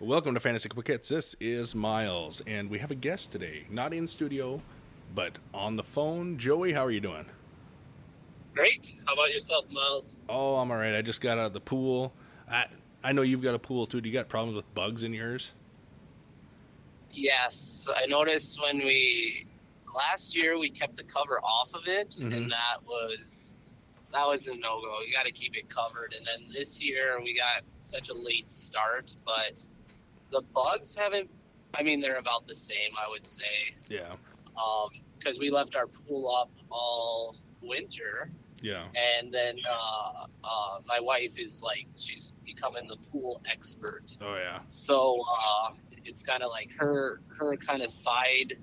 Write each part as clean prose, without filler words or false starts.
Welcome to Fantasy Quick Hits. This is Miles, and we have a guest today. Not in studio, but on the phone. Joey, how are you doing? Great. How about yourself, Miles? Oh, I'm all right. I just got out of the pool. I know you've got a pool, too. Do you got problems with bugs in yours? Yes, I noticed last year we kept the cover off of it, and that was a no-go. You got to keep it covered. And then this year we got such a late start, but the bugs haven't. I mean, they're about the same, I would say. Yeah. Because we left our pool up all winter. Yeah. And then my wife is she's becoming the pool expert. Oh, yeah. So it's kind of like her kind of side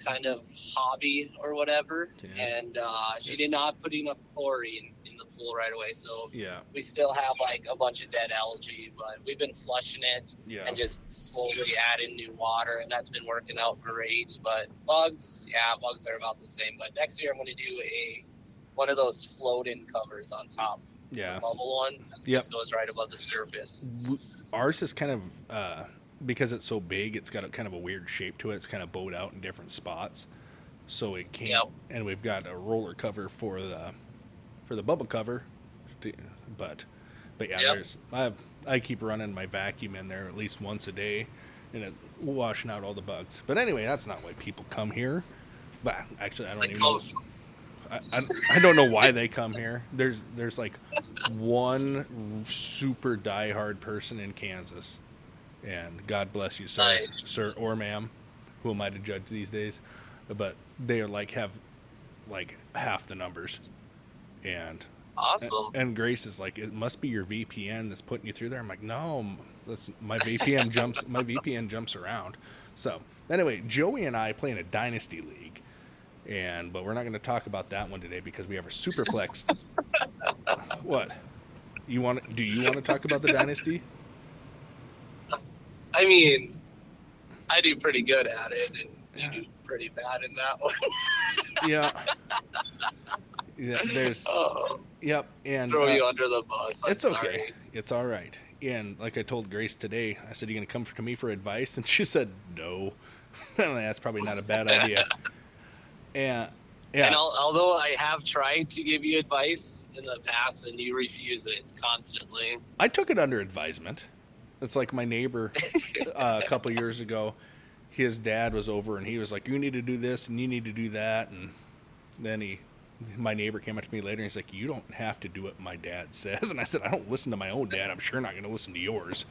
kind of hobby or whatever. Yes. And she did not put enough chlorine in the pool right away. So Yeah. we still have a bunch of dead algae, but we've been flushing it and just slowly adding new water. And that's been working out great. But bugs are about the same. But next year I'm going to do one of those float-in covers on top. Yeah. The bubble one. Just goes right above the surface. Ours is kind of, because it's so big, it's got kind of a weird shape to it. It's kind of bowed out in different spots. So it can't. Yep. And we've got a roller cover for the bubble cover. But yeah, yep. I keep running my vacuum in there at least once a day, and it washing out all the bugs. But anyway, that's not why people come here. But actually, I don't even know. I don't know why they come here. There's like one super diehard person in Kansas, and God bless you, sir, nice. Sir or ma'am, who am I to judge these days? But they are have half the numbers, and awesome. And Grace is like, it must be your VPN that's putting you through there. I'm like, no, my VPN jumps around. So anyway, Joey and I play in a dynasty league. But we're not going to talk about that one today because we have our super flex. What? Do you want to talk about the dynasty? I mean, I do pretty good at it, and you do pretty bad in that one. Yeah. There's. Yep. And throw you under the bus. It's okay. It's all right. And like I told Grace today, I said, "You going to come to me for advice?" And she said, "No." That's probably not a bad idea. Yeah. And although I have tried to give you advice in the past and you refuse it constantly. I took it under advisement. It's like my neighbor a couple years ago, his dad was over and he was like, you need to do this and you need to do that. And then my neighbor came up to me later and he's like, you don't have to do what my dad says. And I said, I don't listen to my own dad. I'm sure not going to listen to yours.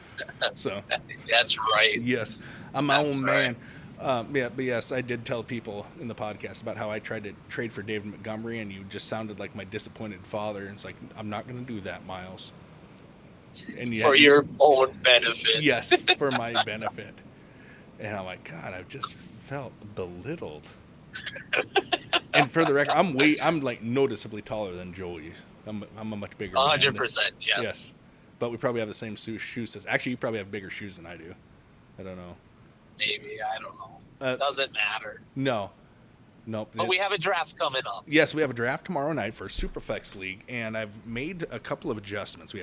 So that's right. Yes. I'm my own man. But yes, I did tell people in the podcast about how I tried to trade for David Montgomery, and you just sounded like my disappointed father. And it's like, I'm not going to do that, Miles. And yet, for your own benefit. Yes, for my benefit. And I'm like, God, I've just felt belittled. And for the record, I'm like noticeably taller than Joey. I'm a much bigger 100%, yes. But we probably have the same shoes. Actually, you probably have bigger shoes than I do. I don't know. Maybe, I don't know. Doesn't matter. No. Nope. But we have a draft coming up. Yes, we have a draft tomorrow night for Superflex League, and I've made a couple of adjustments.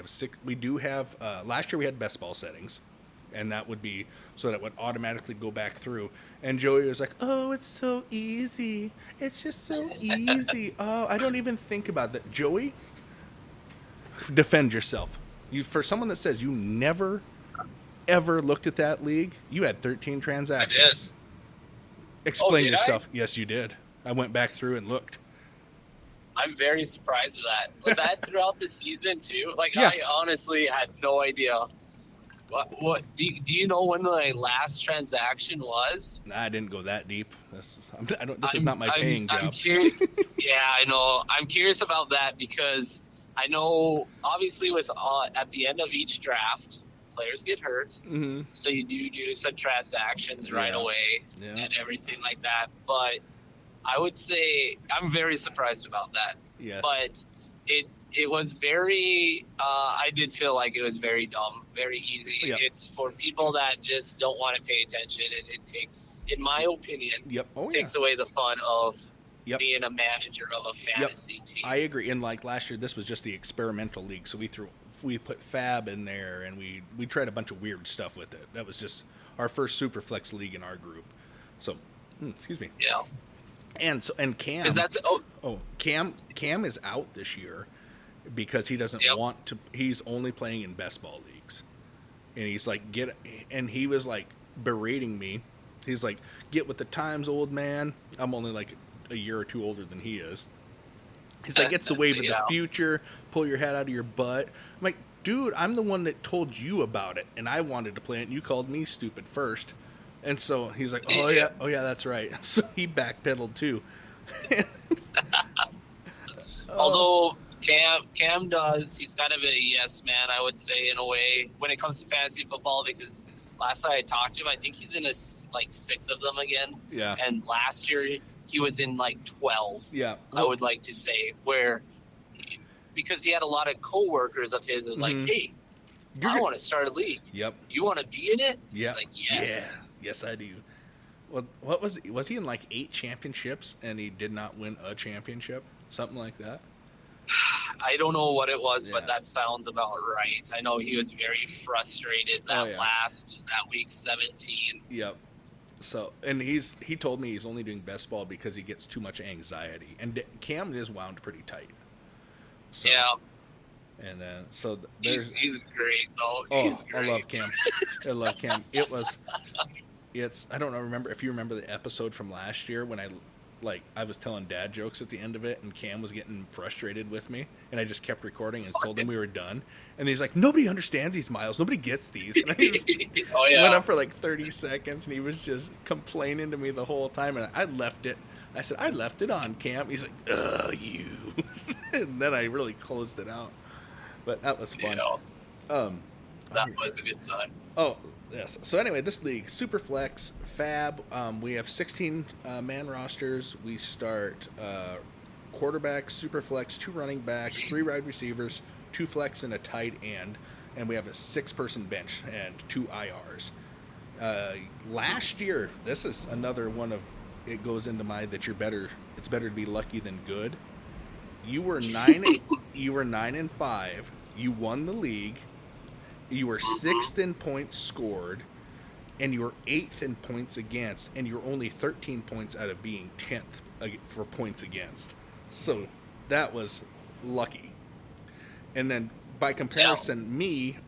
We do have last year we had best ball settings, and that would be so that it would automatically go back through. And Joey was like, "Oh, it's so easy. It's just so easy. Oh, I don't even think about that." Joey, defend yourself. For someone that says you never ever looked at that league, you had 13 transactions. I did. Explain yourself. Yes, you did. I went back through and looked. I'm very surprised at that. Was that throughout the season too? Yeah. I honestly had no idea. What do you know when my last transaction was? Nah, I didn't go that deep. This is not my paying job. Yeah, I know. I'm curious about that because I know obviously with at the end of each draft, players get hurt, mm-hmm. so you do some transactions right away and everything like that. But I would say I'm very surprised about that. Yes. But it was very. I did feel like it was very dumb, very easy. Yep. It's for people that just don't want to pay attention, and it takes, in my opinion, takes away the fun of Yep. being a manager of a fantasy team. I agree. And like last year, this was just the experimental league, so we put Fab in there, and we tried a bunch of weird stuff with it. That was just our first Superflex league in our group. So, excuse me. Yeah. And Cam. Cam is out this year because he doesn't want to. He's only playing in best ball leagues, and he's like and he was like berating me. He's like, "Get with the times, old man." I'm only like a year or two older than he is. He's like, "It's the wave of the future. Pull your head out of your butt." I'm like, "Dude, I'm the one that told you about it, and I wanted to play it, and you called me stupid first." And so he's like, oh yeah, that's right. So he backpedaled too. Although Cam does, he's kind of a yes man, I would say, in a way, when it comes to fantasy football, because last time I talked to him, I think he's in like 6 of them again. Yeah. And last year he was in like 12. Yeah. I would like to say, because he had a lot of coworkers of his. It was like, hey, I want to start a league. Yep. You want to be in it? Yep. He's like, yes. Yeah. Yes, I do. Well, what was he in like 8 championships and he did not win a championship? Something like that? I don't know what it was, but that sounds about right. I know he was very frustrated that week 17. Yep. So, and he told me he's only doing best ball because he gets too much anxiety. And Cam is wound pretty tight. So, yeah. And then, so he's great though. Oh, he's great. I love Cam. I don't know. Remember if you remember the episode from last year when I was telling dad jokes at the end of it, and Cam was getting frustrated with me, and I just kept recording and told him we were done. And he's like, "Nobody understands these, Miles. Nobody gets these." And I went up for like 30 seconds, and he was just complaining to me the whole time. And I left it. I said, "I left it on, Cam." He's like, you." And then I really closed it out. But that was fun. That was a good time. Oh, yes. So anyway, this league, Superflex, Fab, we have 16 man rosters. We start quarterback, Superflex, 2 running backs, 3 wide receivers, 2 flex, and a tight end. And we have a 6-person bench and 2 IRs. Last year, this is another one of, it goes into my that it's better to be lucky than good. You were 9-5. You won the league. You were 6th in points scored, and you were 8th in points against, and you're only 13 points out of being 10th for points against. So that was lucky. And then by comparison,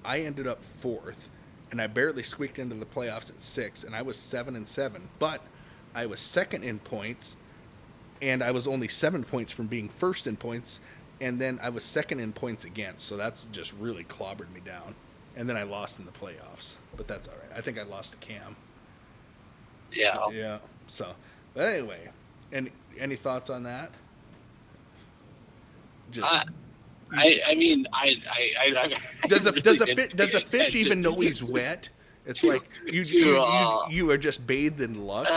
I ended up 4th, and I barely squeaked into the playoffs at 6, and I was 7-7. But I was 2nd in points, and I was only 7 points from being 1st in points, and then I was 2nd in points against. So that's just really clobbered me down. And then I lost in the playoffs, but that's all right. I think I lost to Cam. Yeah. Yeah. So, but anyway, any thoughts on that? I mean, does a fish even know he's wet? It's like you are just bathed in luck.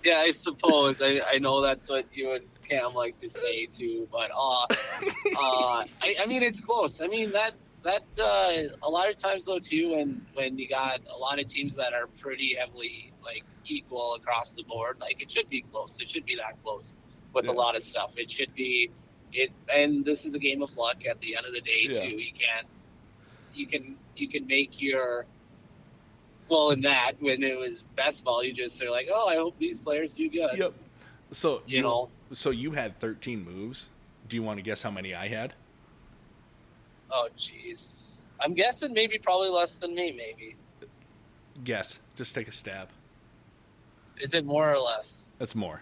Yeah, I suppose. I know that's what you and Cam like to say too, but I mean it's close. I mean that a lot of times though too, when you got a lot of teams that are pretty heavily like equal across the board, like it should be close. It should be that close with a lot of stuff. It should be and this is a game of luck at the end of the day too. You can make your well, in that, when it was best ball, you just are like, oh, I hope these players do good. Yep. So, so you had 13 moves. Do you want to guess how many I had? Oh, jeez. I'm guessing probably less than me, maybe. Guess. Just take a stab. Is it more or less? That's more.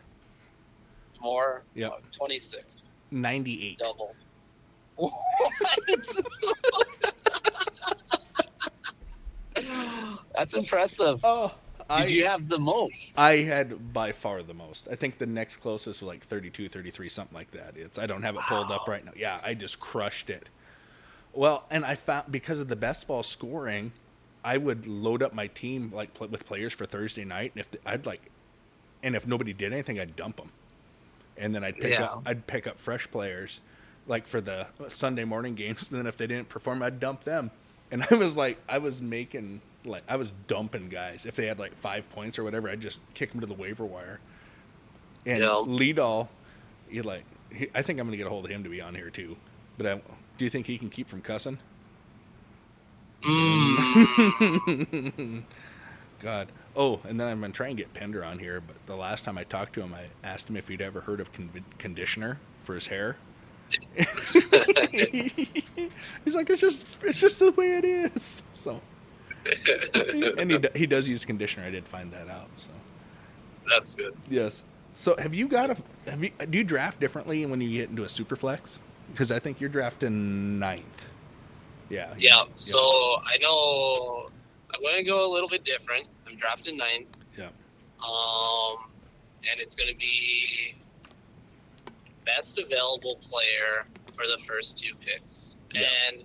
More? Yeah. 26. 98. Double. What? That's impressive. Oh, Did you have the most? I had by far the most. I think the next closest was like 32, 33, something like that. I don't have it pulled up right now. Yeah, I just crushed it. Well, and I found because of the best ball scoring, I would load up my team with players for Thursday night, and if nobody did anything, I'd dump them, and then I'd pick up fresh players, like for the Sunday morning games. And then if they didn't perform, I'd dump them. And I was dumping guys. If they had like 5 points or whatever, I'd just kick them to the waiver wire. And Lidahl, I think I'm going to get a hold of him to be on here too. But do you think he can keep from cussing? God. Oh, and then I'm going to try and get Pender on here. But the last time I talked to him, I asked him if he'd ever heard of conditioner for his hair. He's like, it's just the way it is. So, and he does use conditioner. I did find that out. So that's good. Yes. So do you draft differently when you get into a super flex? Because I think you're drafting 9th. Yeah. Yeah. So I know I'm going to go a little bit different. I'm drafting 9th. Yeah. And it's going to be best available player for the first 2 picks. Yeah. And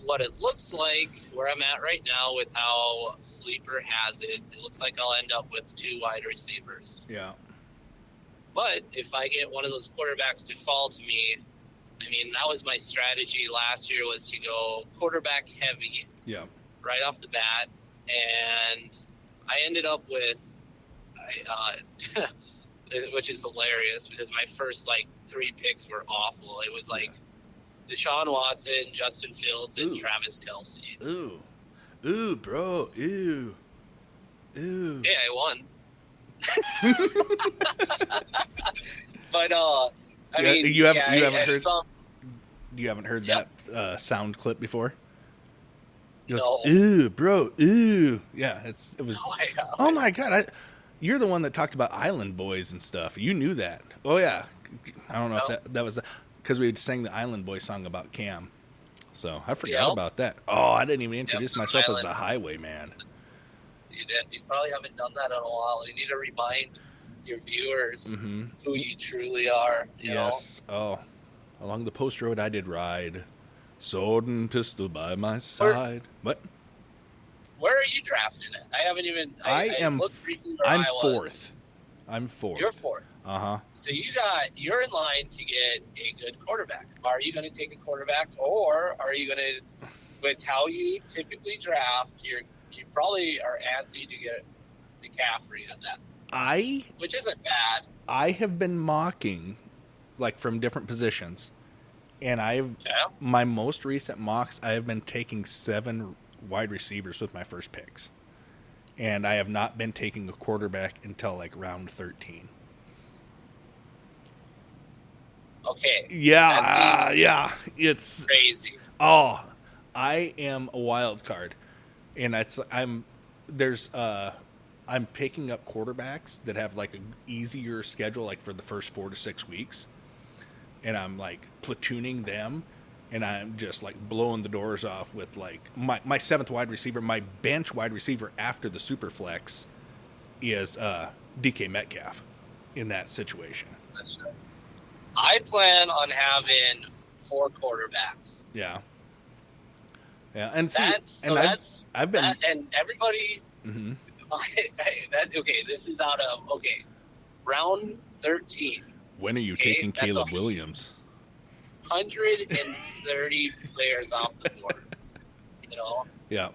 what it looks like, where I'm at right now with how Sleeper has it, it looks like I'll end up with 2 wide receivers. Yeah. But if I get one of those quarterbacks to fall to me, I mean, that was my strategy last year, was to go quarterback heavy. Yeah. Right off the bat. And I ended up with, which is hilarious because my first 3 picks were awful. It was Deshaun Watson, Justin Fields, and Travis Kelce. Ooh, bro. Ooh. Yeah, I won. But I mean, you haven't heard that sound clip before? He goes, no. Ooh, bro. Ooh. Yeah, it was. No, oh my God! You're the one that talked about Island Boys and stuff. You knew that. Oh yeah. I don't know if that was because we sang the Island Boy song about Cam. So I forgot about that. Oh, I didn't even introduce myself as the Highwayman. You did. You probably haven't done that in a while. You need to remind your viewers who you truly are. You know? Oh, along the post road I did ride, sword and pistol by my side. What? Where are you drafting it? I haven't even. I'm looked briefly where I'm I was. 4th. I'm 4th. You're 4th. So you're in line to get a good quarterback. Are you going to take a quarterback, or are you going to, with how you typically draft, you probably are antsy to get McCaffrey at that. Which isn't bad. I have been mocking, from different positions, and my most recent mocks, I have been taking 7 wide receivers with my first picks. And I have not been taking a quarterback until round 13. Okay. Yeah, yeah. It's crazy. Oh, I am a wild card. And I'm picking up quarterbacks that have an easier schedule for the first 4 to 6 weeks. And I'm platooning them. And I'm just blowing the doors off with my 7th wide receiver. My bench wide receiver after the super flex is DK Metcalf in that situation. I plan on having 4 quarterbacks. Yeah. Yeah, and see, I've been and everybody. Mm-hmm. This is out of round 13. When are you taking Caleb Williams? 130 players off the boards. Yeah.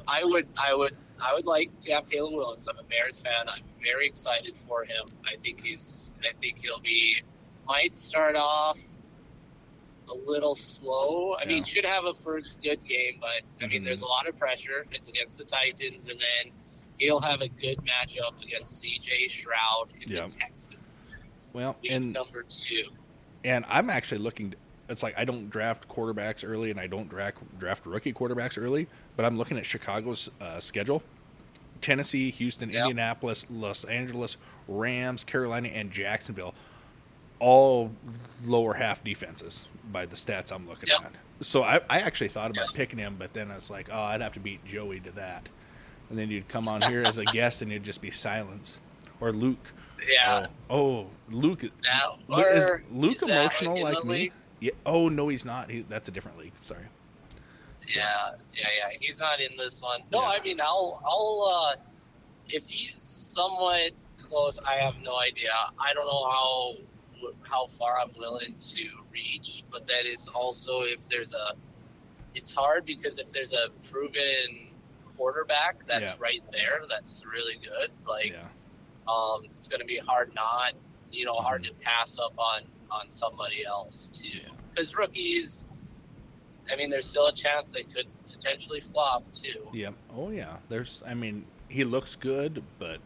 I would like to have Caleb Williams. I'm a Bears fan. I'm very excited for him. I think he'll might start off a little slow. I mean, should have a first good game, but I mean, there's a lot of pressure. It's against the Titans, and then he'll have a good matchup against C.J. Stroud and the Texans. Well, number 2. And I'm actually looking. It's I don't draft quarterbacks early, and I don't draft rookie quarterbacks early. But I'm looking at Chicago's schedule: Tennessee, Houston, Indianapolis, Los Angeles, Rams, Carolina, and Jacksonville. All lower half defenses by the stats I'm looking at. So I actually thought about picking him, but then I was like, I'd have to beat Joey to that. And then you'd come on here as a guest, and it'd just be silence. Or Luke. Yeah. Oh, Luke. Is Luke emotional like me? League? Yeah. Oh, no, he's not. That's a different league. Sorry. Yeah. He's not in this one. No, I mean, I'll if he's somewhat close, I have no idea. I don't know how far I'm willing to reach, but that is also it's hard because if there's a proven quarterback that's right there, that's really good. It's going to be hard not hard to pass up on somebody else too. Because rookies, I mean, there's still a chance they could potentially flop too. Yeah. Oh yeah. He looks good, but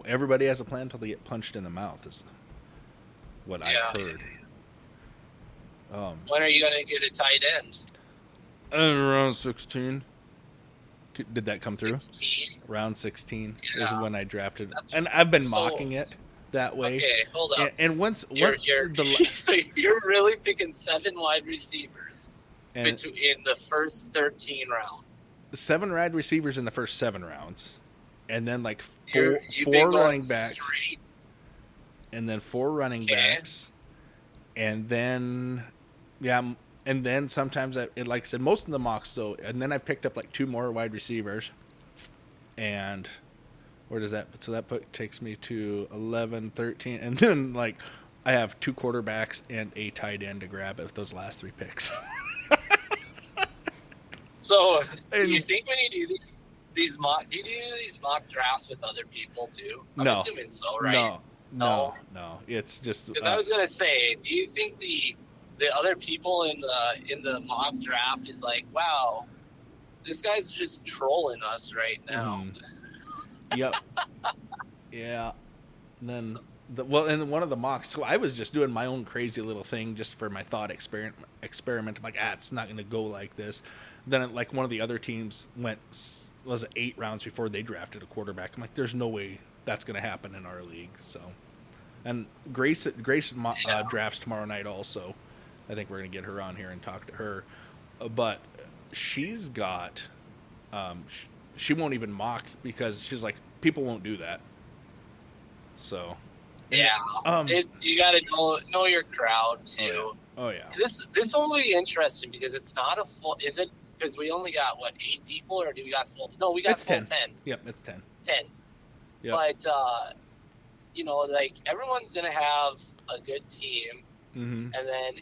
everybody has a plan until they get punched in the mouth. Is what I've heard. When are you going to get a tight end? Around 16. Did that come 16? through? Round 16 is when I drafted, and I've been mocking it that way. Okay, hold up. And once so you're really picking 7 wide receivers in the first 13 rounds. 7 wide receivers in the first 7 rounds, and then like four running backs, straight? And then 4 running backs, and then and then sometimes like I said, most of the mocks though, and then I've picked up like 2 more wide receivers, and where does that? So that takes me to 11, 13, and then like I have 2 quarterbacks and a tight end to grab with those last 3 picks. So, do you think when you do these mock, do you do these mock drafts with other people too? I'm assuming so, right? No. It's just because I was gonna say, do you think the other people in the mock draft is like, wow, this guy's just trolling us right now? Yep. Yeah. And then in one of the mocks, so I was just doing my own crazy little thing just for my thought experiment. I'm like, it's not going to go like this. Then like one of the other teams was it 8 rounds before they drafted a quarterback. I'm like, there's no way that's going to happen in our league. So, and Grace drafts tomorrow night also. I think we're going to get her on here and talk to her. But she's got, she won't even mock because she's like, people won't do that. So. Yeah. You got to know your crowd too. Oh yeah. This will be interesting because it's not a full. Is it because we only got 8 people, or do we got full? No, we got full 10. Yep, it's 10. 10. Yep. But like everyone's gonna have a good team. Mm-hmm. And then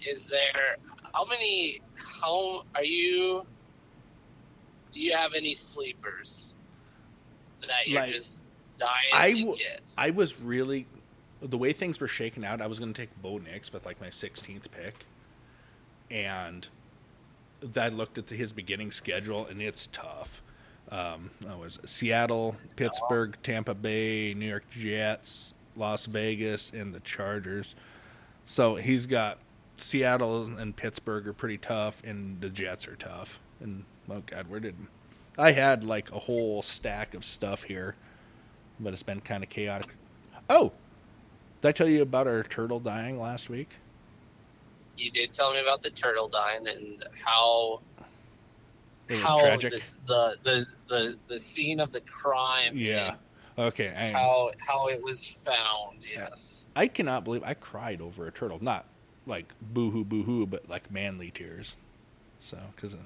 do you have any sleepers that you're just dying to get? I was really, the way things were shaking out, I was going to take Bo Nix with like my 16th pick. And I looked at his beginning schedule and it's tough. It was Seattle, Pittsburgh, Tampa Bay, New York Jets, Las Vegas, and the Chargers. So he's got Seattle and Pittsburgh are pretty tough, and the Jets are tough. And oh God, I had like a whole stack of stuff here, but it's been kind of chaotic. Oh, did I tell you about our turtle dying last week? You did tell me about the turtle dying and how it was tragic. The scene of the crime. Yeah. Okay. How it was found, yes. I cannot believe I cried over a turtle. Not like boo-hoo, boo-hoo, but like manly tears. So, because it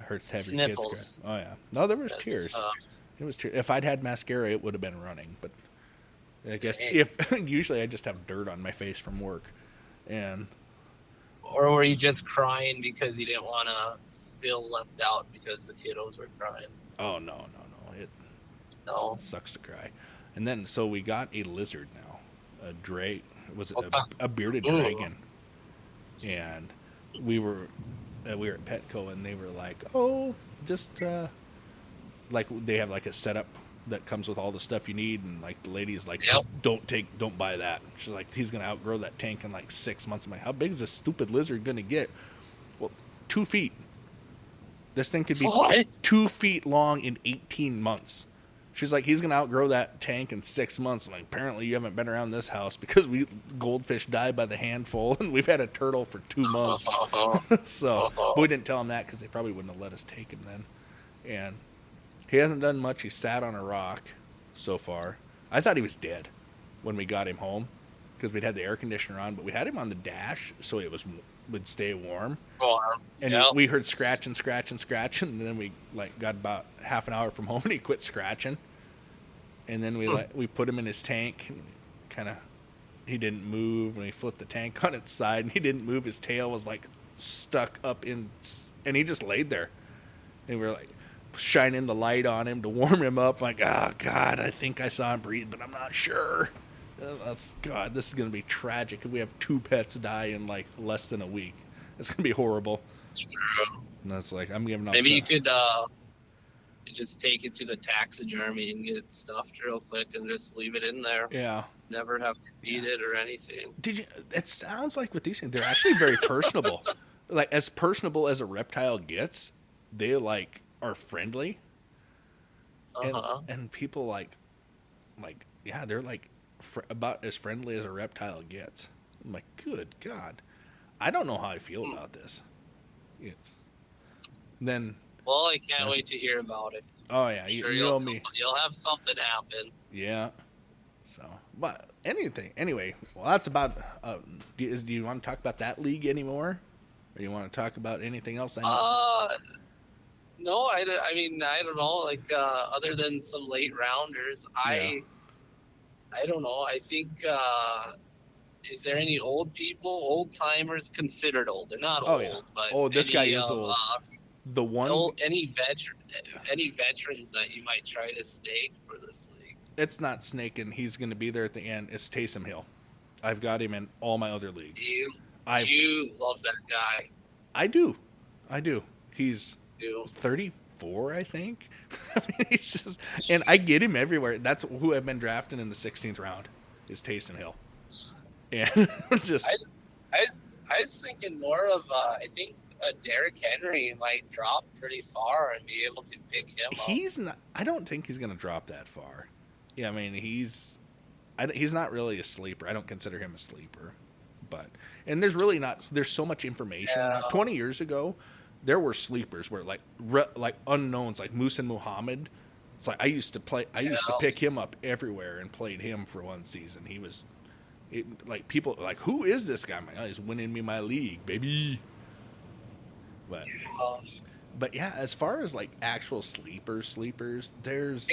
hurts to have Sniffles. Your kids cry. Oh, yeah. No, there was tears. It was tears. If I'd had mascara, it would have been running. But I guess usually I just have dirt on my face from work. Or were you just crying because you didn't want to feel left out because the kiddos were crying? Oh, no. It sucks to cry. And then, so we got a lizard now. A bearded dragon. And we were at Petco, and they were like, oh, just, like, they have, like, a setup that comes with all the stuff you need, and, like, the lady's like, don't buy that. She's like, he's going to outgrow that tank in, like, 6 months. I'm like, how big is this stupid lizard going to get? Well, 2 feet. This thing could be 2 feet long in 18 months. She's like, he's going to outgrow that tank in 6 months. I'm like, apparently you haven't been around this house because goldfish die by the handful, and we've had a turtle for 2 months. But we didn't tell him that because they probably wouldn't have let us take him then. And he hasn't done much. He sat on a rock so far. I thought he was dead when we got him home because we'd had the air conditioner on, but we had him on the dash so it would stay warm. And we heard scratching, and then we got about half an hour from home, and he quit scratching. And then we put him in his tank, and he didn't move, and we flipped the tank on its side, and he didn't move. His tail was like stuck up in, and he just laid there. And we were like shining the light on him to warm him up. Like, oh God, I think I saw him breathe, but I'm not sure. God, this is gonna be tragic if we have 2 pets die in like less than a week. It's gonna be horrible. And that's like I'm giving up. Maybe you could just take it to the taxidermy and get it stuffed real quick and just leave it in there. Yeah. Never have to feed it or anything. Did you? It sounds like with these things, they're actually very personable. Like as personable as a reptile gets, they like are friendly. And people like yeah, they're like about as friendly as a reptile gets. I'm like, good God, I don't know how I feel about this. It's then. Well, I can't wait to hear about it. Oh yeah, sure you know me. You'll have something happen. Yeah. So, but anything anyway. Well, that's about. Do you want to talk about that league anymore, or do you want to talk about anything else? No, I mean, I don't know. Like, other than some late rounders, I don't know. I think, is there any old timers considered old? They're not old, but this guy is old. The one, any veterans that you might try to stake for this league? It's not snaking. He's going to be there at the end. It's Taysom Hill. I've got him in all my other leagues. You love that guy. I do. He's 34, I think. I mean, he's just, and I get him everywhere. That's who I've been drafting in the 16th round is Taysom Hill. And just, I was thinking more of, I think Derrick Henry might drop pretty far and be able to pick him up. He's not. I don't think he's going to drop that far. Yeah, I mean he's not really a sleeper. I don't consider him a sleeper. But and there's really not. There's so much information. Yeah. 20 years ago, there were sleepers where like unknowns like Musa Muhammad. It's like I used to pick him up everywhere and played him for one season. He was like people like, who is this guy? I'm like, oh, he's winning me my league, baby. But yeah, as far as like actual sleepers, there's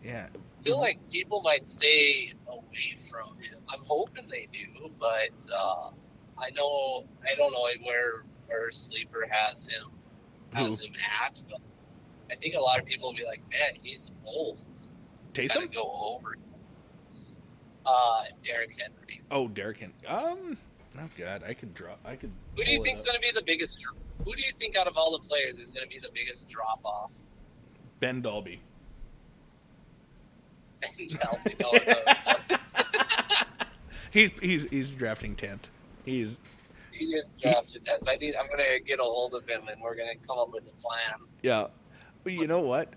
I feel like people might stay away from him. I'm hoping they do, but I don't know where Sleeper has him at. But I think a lot of people will be like, man, he's old. Taysom? Go over him. Derrick Henry. Oh, Derrick Henry. Oh God, I could. Who do you think's going to be the biggest? Who do you think out of all the players is going to be the biggest drop off? Ben Dalby. He's drafting 10th. He didn't draft 10th. I'm going to get a hold of him and we're going to come up with a plan. Yeah, but you know what?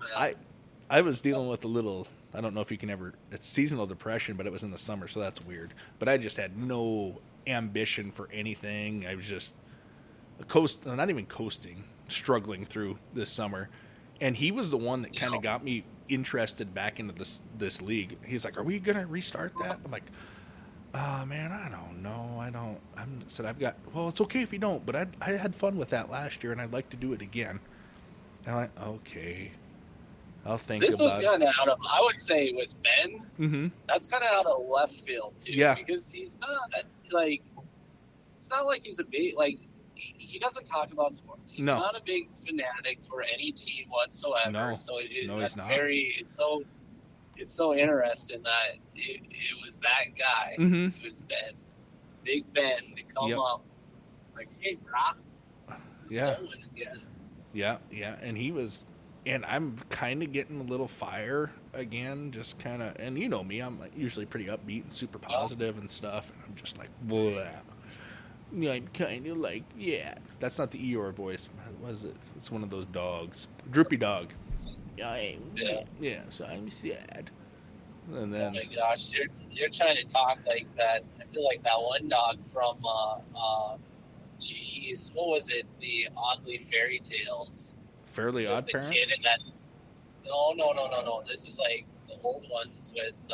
I was dealing with a little. I don't know if you can ever. It's seasonal depression, but it was in the summer, so that's weird. But I just had no ambition for anything. I was just not even coasting, struggling through this summer. And he was the one that kind of got me interested back into this league. He's like, "Are we gonna restart that?" I'm like, man, I don't know. Well, it's okay if you don't, but I had fun with that last year, and I'd like to do it again. And I'm like, okay, I'll think about it. This was kind of out of, I would say, with Ben, that's kind of out of left field, too. Yeah. Because he's not, like, it's not like he's a big, like, he doesn't talk about sports. He's not a big fanatic for any team whatsoever. No. So that's very, it's so interesting that it was that guy. It was Ben. Big Ben to come up. Like, hey, Brock. Yeah. Yeah. And he was, and I'm kind of getting a little fire again, just kind of, and you know me, I'm usually pretty upbeat and super positive and stuff. And I'm just like, blah. I'm kind of like, yeah. That's not the Eeyore voice. What is it? It's one of those dogs. Droopy dog. Yeah, so I'm sad. And then, oh my gosh, you're trying to talk like that. I feel like that one dog from, geez, what was it? The Oddly Fairy Tales. Fairly Odd Parents? Kid in that, no. This is like the old ones with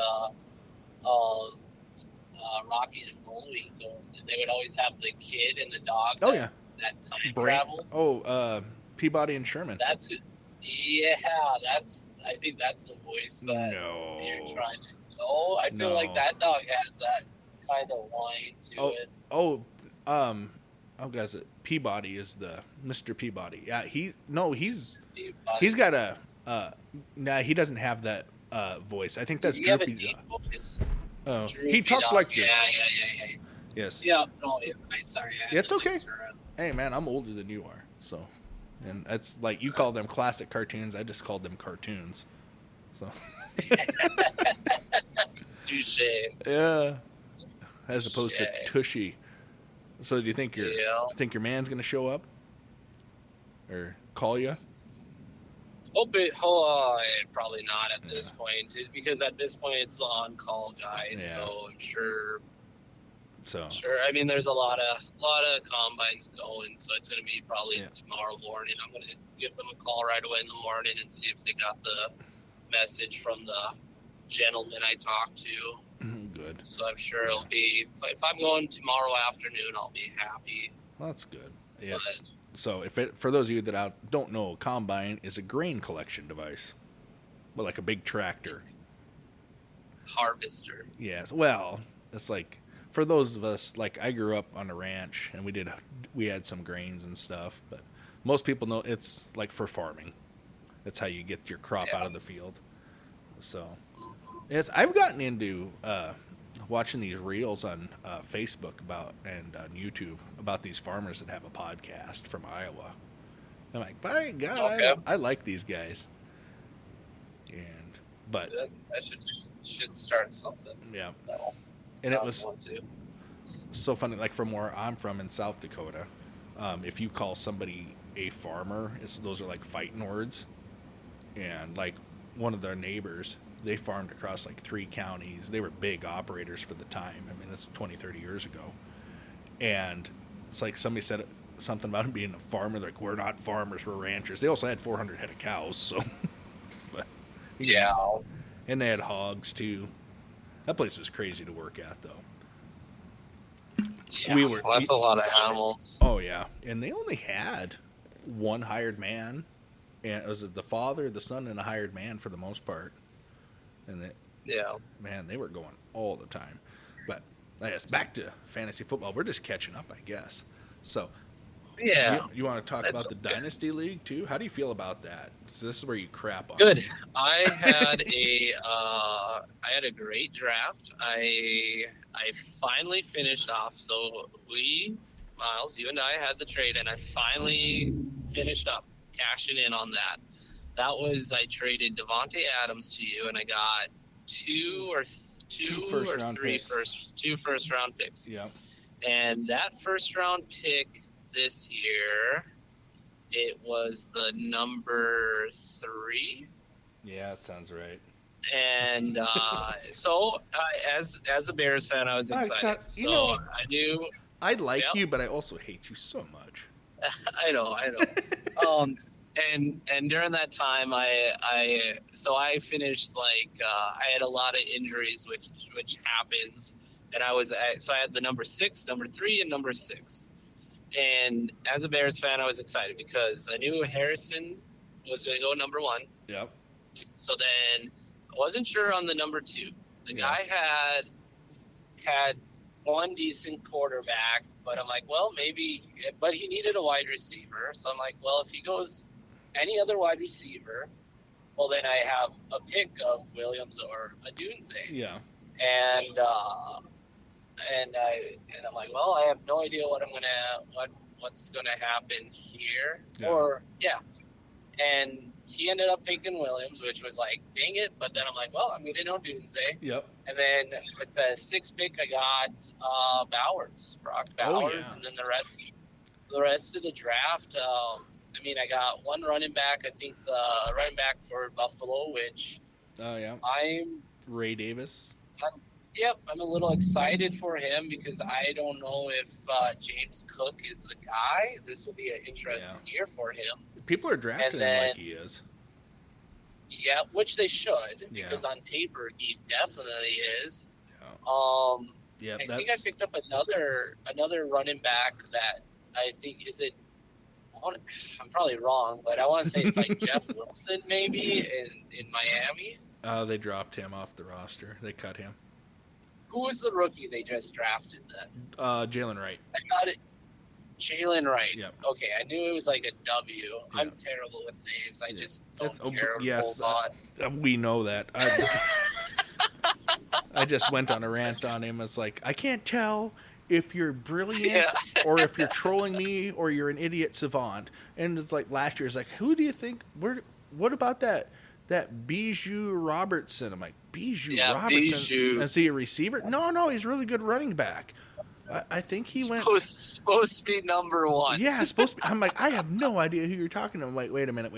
Rocky and Bullwinkle. And they would always have the kid and the dog. Oh, yeah. That time traveled. Oh, Peabody and Sherman. That's it. Yeah, I think that's the voice that you're trying to. No, I feel like that dog has that kind of whine to it. Guys, Peabody is the Mr. Peabody. Yeah, he's got a. He doesn't have that voice. I think that's You have a Droopy deep Dog. voice. Oh, Droopy he talked Dog. like this. Yeah. Yes. Yeah. No, yeah, sorry. Yeah, it's okay. Hey, man, I'm older than you are, so. And it's like you call them classic cartoons. I just called them cartoons. So. Touche. Yeah. As opposed to tushy. So do you think your man's gonna show up, or call you? Probably not at this point, because at this point it's the on-call guy. Yeah. So I'm sure. Sure. I mean, there's a lot of combines going, so it's going to be probably tomorrow morning. I'm going to give them a call right away in the morning and see if they got the message from the gentleman I talked to. Good. So I'm sure it'll be. If I'm going tomorrow afternoon, I'll be happy. Well, that's good. Yeah. So for those of you that don't know, a combine is a grain collection device, but like a big tractor. Harvester. Yes. Well, it's like. For those of us, like I grew up on a ranch and we had some grains and stuff, but most people know it's like for farming. That's how you get your crop out of the field. So, I've gotten into watching these reels on Facebook and on YouTube about these farmers that have a podcast from Iowa. I'm like, by God, I like these guys. But I should start something. Yeah. No. And it was so funny, like from where I'm from in South Dakota, if you call somebody a farmer, those are like fighting words. And like one of their neighbors, they farmed across like 3 counties. They were big operators for the time. I mean, that's 20, 30 years ago. And it's like somebody said something about him being a farmer. They're like, we're not farmers, we're ranchers. They also had 400 head of cows, so. But, yeah. And they had hogs too. That place was crazy to work at, though. Yeah, that's a lot of animals. Oh, yeah. And they only had one hired man. And it was the father, the son, and a hired man for the most part. And man, they were going all the time. But I guess back to fantasy football. We're just catching up, I guess. So, you want to talk about the Dynasty League, too? How do you feel about that? So this is where you crap on. Good. I had a great draft. I finally finished off. So Miles, you and I had the trade, and I finally finished up cashing in on that. That was, I traded Devontae Adams to you, and I got two first round picks. Yeah. And that first round pick this year, it was the number 3. Yeah, that sounds right. And so, as a Bears fan, I was excited. I do. I like you, but I also hate you so much. I know. And during that time, I finished I had a lot of injuries, which happens, and I had the number 6, number 3, and number 6. And as a Bears fan, I was excited because I knew Harrison was going to go number 1. Yep. So then I wasn't sure on the number 2. The guy had one decent quarterback, but I'm like, well, maybe, but he needed a wide receiver. So I'm like, well, if he goes any other wide receiver, well, then I have a pick of Williams or Odunze. Yeah. And I'm like, well, I have no idea what's gonna happen here. Yeah. And he ended up picking Williams, which was like, dang it. But then I'm like, well, I'm gonna know Odunze. Yep. And then with the 6th pick, I got Brock Bowers, and then the rest of the draft. I got one running back. I think the running back for Buffalo, which I'm Ray Davis. I'm a little excited for him because I don't know if James Cook is the guy. This will be an interesting year for him. People are drafting him like he is. Yeah, which they should, because on paper he definitely is. Yeah. I think I picked up another running back that I think I'm probably wrong, but I want to say it's like Jeff Wilson maybe in Miami. They dropped him off the roster. They cut him. Who was the rookie they just drafted then? Jalen Wright. I got it. Jalen Wright. Yep. Okay, I knew it was like a W. Yeah. I'm terrible with names. I just don't It's, care. yes, we know that. I just went on a rant on him. It's like, I can't tell if you're brilliant or if you're trolling me or you're an idiot savant. And it's like last year, it's like, who do you think? What about that Bijou Robertson? I'm like, Bijou Robertson? Bijou. Is he a receiver? No, he's a really good running back. I think he went supposed to be number 1. Yeah, supposed to be. I'm like, I have no idea who you're talking to. I'm like, wait a minute.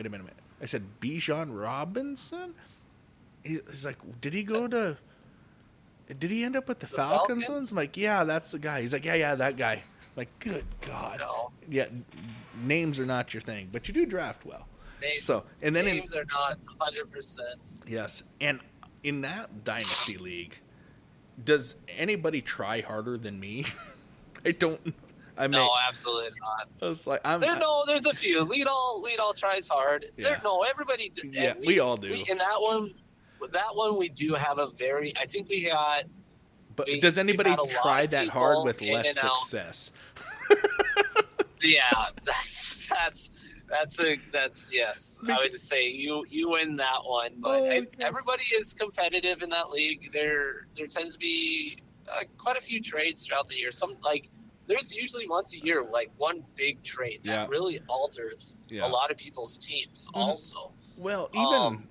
I said, Bijan Robinson? He's like, did he end up with the Falcons? I'm like, yeah, that's the guy. He's like, yeah, that guy. I'm like, good God. No. Yeah, names are not your thing, but you do draft well. Names are not 100%. Yes, and in that dynasty league, does anybody try harder than me? No, absolutely not. I was like, there's a few. Lead all tries hard. Yeah. Everybody. Yeah, we all do. In that one, we do have a very. I think we got. But does anybody try that hard with less success? Yeah, that's yes. I would just say you win that one, but everybody is competitive in that league. There tends to be quite a few trades throughout the year. There's usually once a year one big trade that really alters a lot of people's teams. Mm-hmm. Also, well,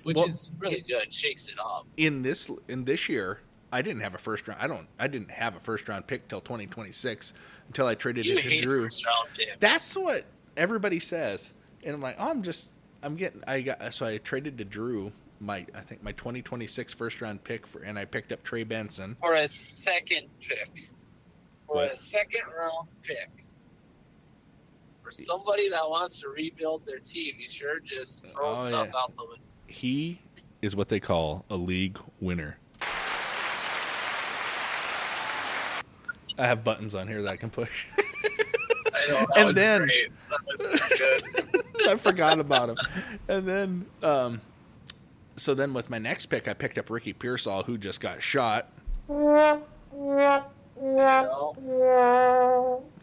which is really good, shakes it up. In this year, I didn't have a first round. I didn't have a first round pick till 2026 until I traded it to Drew. First round picks. That's what everybody says. And I'm like, so I traded to Drew I think my 2026 first round pick and I picked up Trey Benson for a second pick. A second round pick. For somebody that wants to rebuild their team, you sure just throw stuff out the window. He is what they call a league winner. I have buttons on here that I can push. I know, that was great. That was good. I forgot about him. And then, so then with my next pick, I picked up Ricky Pearsall, who just got shot.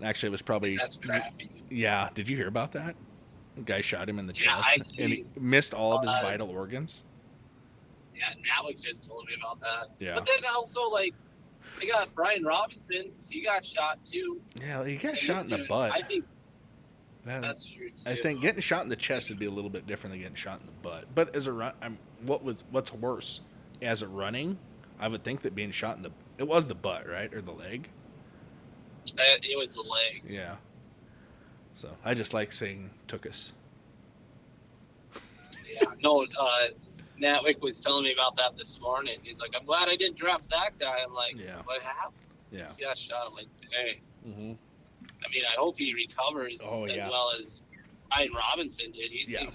Actually, it was probably... That's crappy. Yeah. Did you hear about that? The guy shot him in the chest, and he missed all of his vital organs. Yeah, Natwick just told me about that. Yeah. But then also, they got Brian Robinson. He got shot, too. Yeah, he got shot in the butt. I think that's true, too. I think getting shot in the chest would be a little bit different than getting shot in the butt. But as a run, what's worse? As a running, I would think that being shot in it was the butt, right? Or the leg? It was the leg. Yeah. So I just like saying took us. Yeah. No, Natwick was telling me about that this morning. He's like, I'm glad I didn't draft that guy. I'm like, what happened? Yeah. He got shot. I'm like, hey. Mm-hmm. I mean, I hope he recovers as well as Brian Robinson did.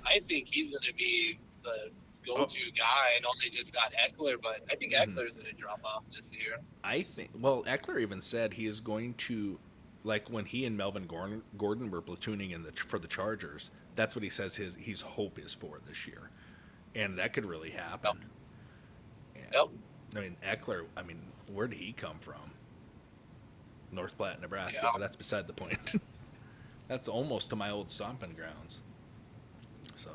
I think he's going to be the go-to guy. I know they just got Eckler, but I think Eckler's going to drop off this year. Eckler even said he is going to, like when he and Melvin Gordon were platooning for the Chargers, that's what he says his hope is for this year. And that could really happen. Yep. I mean, Eckler, where did he come from? North Platte, Nebraska, but that's beside the point. That's almost to my old stomping grounds. So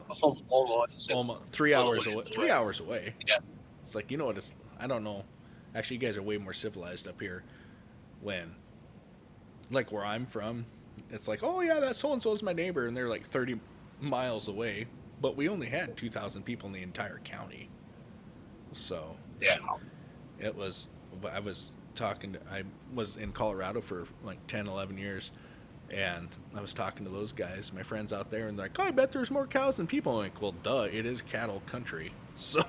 almost 3 hours away. 3 hours away. Yeah. It's like, you know what? I don't know. Actually, you guys are way more civilized up here. When, like where I'm from, it's like, oh yeah, that so and so is my neighbor, and they're like 30 miles away. But we only had 2,000 people in the entire county. So yeah, it was. I was in Colorado for like 10, 11 years, and I was talking to those guys, my friends out there, and they're like, oh, I bet there's more cows than people. I'm like, well, duh, it is cattle country. So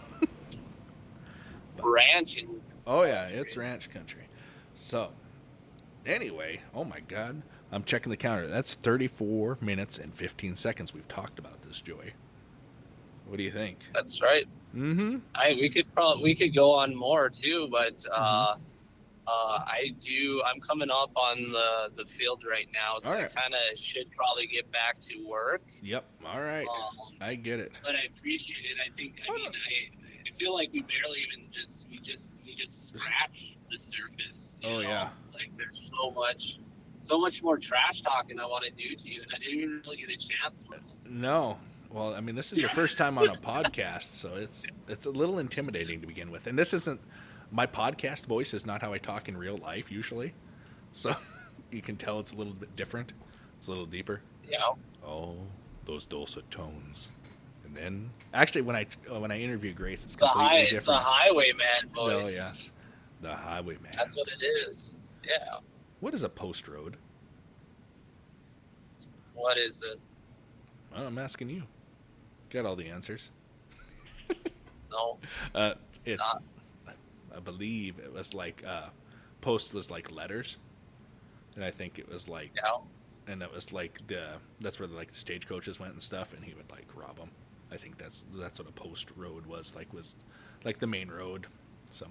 ranching. Oh yeah, it's ranch country. So anyway, oh my God, I'm checking the counter. That's 34 minutes and 15 seconds we've talked about this, Joey. What do you think? That's right. Mm-hmm. We could go on more too, but I'm coming up on the field right now, so I kind of should probably get back to work. Yep. All right. I get it. But I appreciate it. I feel like we barely even we just scratched the surface. You know? Yeah. Like there's so much more trash talking I want to do to you, and I didn't even really get a chance with this. No. Well, I mean, this is your first time on a podcast, so it's a little intimidating to begin with. And this isn't my podcast voice is not how I talk in real life usually, so you can tell it's a little bit different. It's a little deeper. Yeah. Oh, those dulcet tones. And then, actually, when I interview Grace, it's the completely different. It's the highwayman voice. Oh yes, the highwayman. That's what it is. Yeah. What is a post road? What is it? Well, I'm asking you. Got all the answers. No. It's. Not. I believe it was like post was like letters, and I think it was like. Yeah. And it was like that's where like the stagecoaches went and stuff, and he would like rob them. I think that's what a post road was like the main road. So,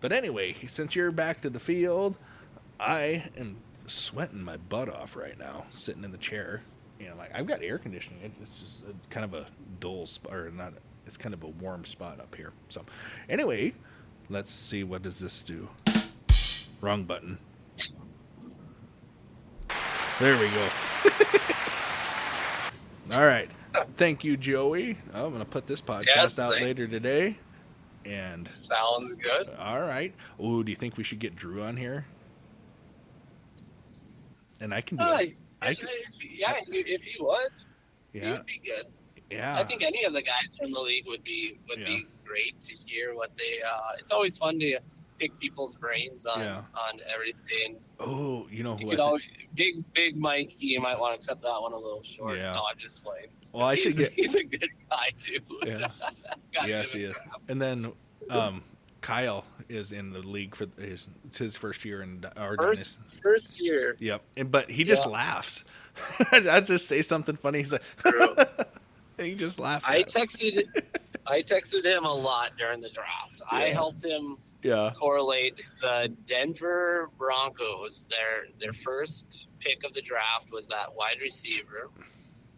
but anyway, since you're back to the field, I am sweating my butt off right now, sitting in the chair. You know, like I've got air conditioning. It's just kind of a dull spot, or not. It's kind of a warm spot up here. So, anyway, let's see, what does this do? Wrong button. There we go. All right. Thank you, Joey. I'm going to put this podcast out later today. And sounds good. All right. Oh, do you think we should get Drew on here? And I can do it. If he would. Yeah. He would be good. Yeah. I think any of the guys from the league would be great to hear what they. It's always fun to pick people's brains on everything. Oh, you know who? Big Mikey. You might want to cut that one a little short. Yeah. No, I'm just playing. Well, he's a good guy too. Yeah. Yes, he is. And then Kyle is in the league for it's his first year in our first year. Yep. But he just laughs. I just say something funny. He's like, and he just laughs. I texted him a lot during the draft. Yeah. I helped him correlate the Denver Broncos. Their first pick of the draft was that wide receiver.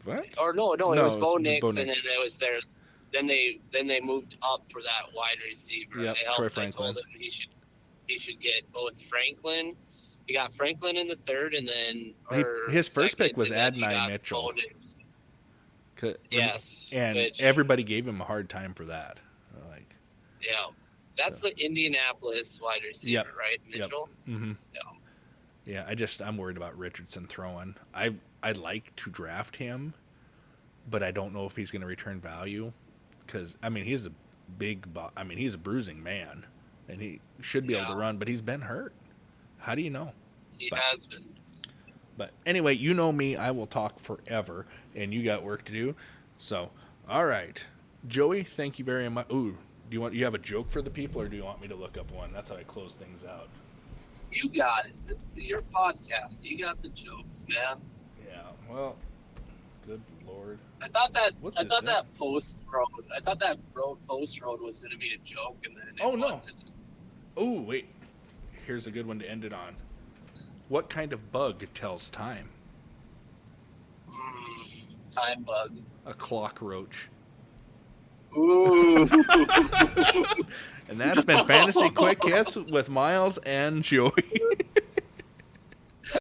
What? Or no, it was Bo Nix, and then it was their. Then they moved up for that wide receiver. Yep, Troy Franklin. I told him he should get both Franklin. He got Franklin in the third, and then his first pick was Adonai Mitchell. Yes, and everybody gave him a hard time for that. That's the Indianapolis wide receiver, right, Mitchell? Yep. Mm-hmm. Yeah, I'm worried about Richardson throwing. I'd like to draft him, but I don't know if he's going to return value, because I mean he's a he's a bruising man, and he should be able to run, but he's been hurt. How do you know? He has been. But anyway, you know me, I will talk forever, and you got work to do. So, all right, Joey, thank you very much. Ooh, you have a joke for the people, or do you want me to look up one? That's how I close things out. You got it. It's your podcast. You got the jokes, man. Yeah. Well, good Lord. I thought that post road was going to be a joke, and then it wasn't. Oh, wait. Here's a good one to end it on. What kind of bug tells time? Time bug. A clock roach. Ooh. And that's been Fantasy Quick Hits with Miles and Joey.